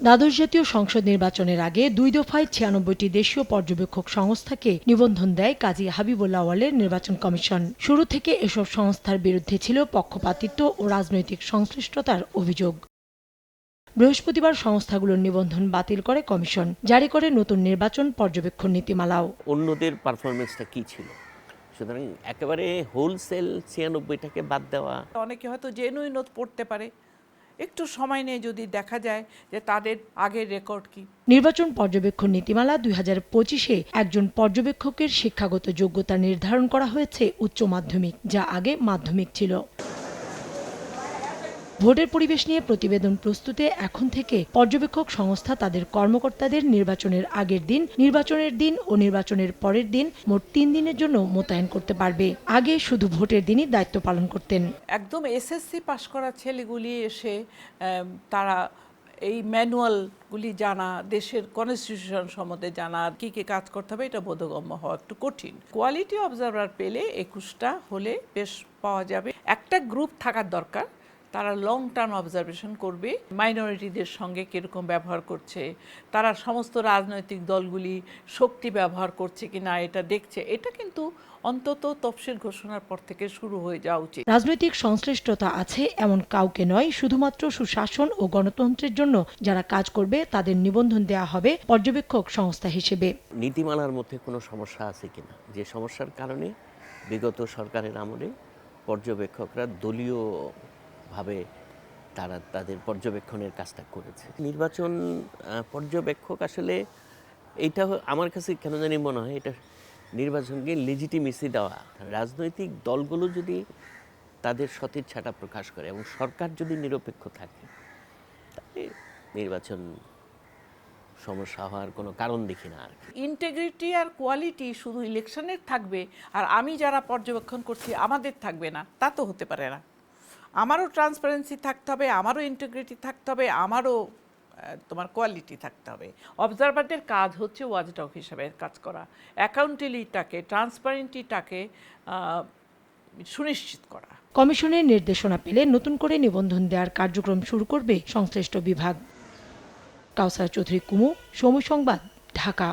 দ্বাদশ জাতীয় সংসদ নির্বাচনের আগে ২ দফায় ৯৬টি দেশীয় পর্যবেক্ষক সংস্থাকে নিবন্ধন দেয় কাজী হাবিবুল্লাহ আউয়ালের নির্বাচন কমিশন। শুরু থেকে এসব সংস্থার বিরুদ্ধে ছিল পক্ষপাতিত্ব ও রাজনৈতিক সংশ্লিষ্টতার অভিযোগ। বৃহস্পতিবার সংস্থাগুলোর নিবন্ধন বাতিল করে কমিশন, জারি করে নতুন নির্বাচন পর্যবেক্ষণ নীতিমালাও। অন্যদের পারফরমেন্সটা কি ছিল, সুতরাং একেবারে হোলসেল ৯৬টাকে বাদ দেওয়া। অনেকে হয়তো জেনুইন পড়তে পারে, একটু সময় নিয়ে যদি দেখা যায় যে তাদের আগের রেকর্ড কি। নির্বাচন পর্যবেক্ষণ নীতিমালা ২০২৫-এ একজন পর্যবেক্ষকের শিক্ষাগত যোগ্যতা নির্ধারণ করা হয়েছে উচ্চ মাধ্যমিক, যা আগে মাধ্যমিক ছিল। ভোটের পরিবেশ নিয়ে প্রতিবেদন প্রস্তুতে এখন থেকে পর্যবেক্ষক সংস্থা তাদের কর্মকর্তাদের নির্বাচনের আগের দিন, নির্বাচনের দিন ও নির্বাচনের পরের দিন মোট ৩ দিনের জন্য মোতায়েন করতে পারবে। আগে শুধু ভোটের দিনই দায়িত্ব পালন করতেন। একদম এসএসসি পাশ করা ছেলেগুলি এসে তারা এই ম্যানুয়ালগুলি জানা, দেশের কনস্টিটিউশন সম্বন্ধে জানা, কি কি কাজ করতে হবে, এটা বোধগম্য হওয়া একটু কঠিন। কোয়ালিটি অবজারভার পেলে ২১টা হলে বেশ পাওয়া যাবে। একটা গ্রুপ থাকার দরকার, তারা লং টার্ম অবজারভেশন করবে, মাইনরিটিদের সঙ্গে কীরকম ব্যবহার করছে, তারা সমস্ত রাজনৈতিক দলগুলি শক্তি ব্যবহার করছে কি না এটা দেখছে। এটা কিন্তু অন্তত তফসিল ঘোষণার পর থেকে শুরু হয়ে যাওয়া উচিত। রাজনৈতিক সংশ্লিষ্টতা আছে এমন কাউকে নয়, শুধুমাত্র সুশাসন ও গণতন্ত্রের জন্য যারা কাজ করবে তাদের নিবন্ধন দেওয়া হবে পর্যবেক্ষক সংস্থা হিসেবে। নীতিমালার মধ্যে কোনো সমস্যা আছে কিনা, যে সমস্যার কারণে বিগত সরকারের আমলে পর্যবেক্ষকরা দলীয় ভাবে তারা তাদের পর্যবেক্ষণের কাজটা করেছে। নির্বাচন পর্যবেক্ষক আসলে এইটা আমার কাছে কেন জানি মনে হয় এটা নির্বাচনকে লেজিটিমেসি দেওয়া। রাজনৈতিক দলগুলো যদি তাদের সদিচ্ছাটা প্রকাশ করে এবং সরকার যদি নিরপেক্ষ থাকে, তাহলে নির্বাচন সমস্যা হওয়ার কোনো কারণ দেখি না। আর ইন্টিগ্রিটি আর কোয়ালিটি শুধু ইলেকশনের থাকবে আর আমি যারা পর্যবেক্ষণ করছি আমাদের থাকবে না, তা তো হতে পারে না। আমারও ট্রান্সপারেন্সি থাকতে হবে, আমারও ইন্টিগ্রিটি থাকতে হবে, আমারও তোমার কোয়ালিটি থাকতে হবে। অবজারভারদের কাজ হচ্ছে ওয়াচডগ হিসাবে কাজ করা, অ্যাকাউন্টেবিলিটিটাকে, ট্রান্সপারেন্টিটাকে সুনিশ্চিত করা। কমিশনের নির্দেশনা পেলে নতুন করে নিবন্ধন দেওয়ার কার্যক্রম শুরু করবে সংশ্লিষ্ট বিভাগ। কাউসার চৌধুরী কুমু, সময় সংবাদ, ঢাকা।